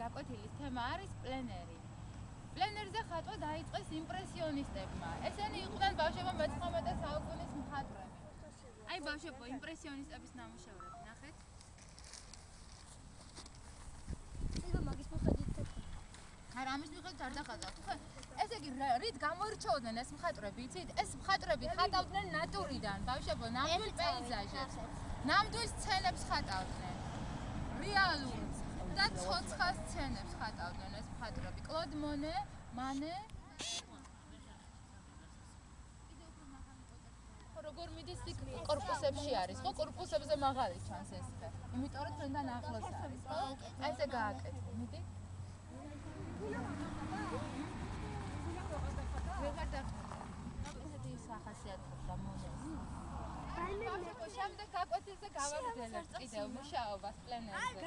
გაკვეთილის თემა არის პლენერი. პლენერზე ხატვა დაიწყეს იმპრესიონისტებმა. ესენი იყვნენ ბავშვებო მე-19 საუკუნის მხატვრები. აი ბავშვებო, იმპრესიონისტების ნამუშევრები, ნახეთ. მაგის მიხედვით არა, ამის მიხედვით არ დახატავთ. ხო, ესე იგი, რით გამოირჩეოდნენ ეს მხატვრები, იცით? ეს მხატვრები ხატავდნენ ნატურიდან, ბავშვებო, ნამდვილ პეიზაჟებს. ნამდვილ სცენებს ხატავდნენ. რეალურ და ცოცხალ სცენებს ხატავდნენ ეს მხატვრები. კლოდ მონე, მანე. როგორ მიდის იქ კორპუსებში არის, ხო? კორპუსებზე მაღალი ჩანს ეს. იმიტომ რომ ჩვენთან ახლოს არის, ხო? აი ესე გააკეთე, მიდი. ვეღარ დახატე. ესეთი სახასიათებდა მონეს. ბავშვებო, შემდეგ გაკვეთილზე გავაგრძელებთ კიდევ მუშაობას პლენერზე.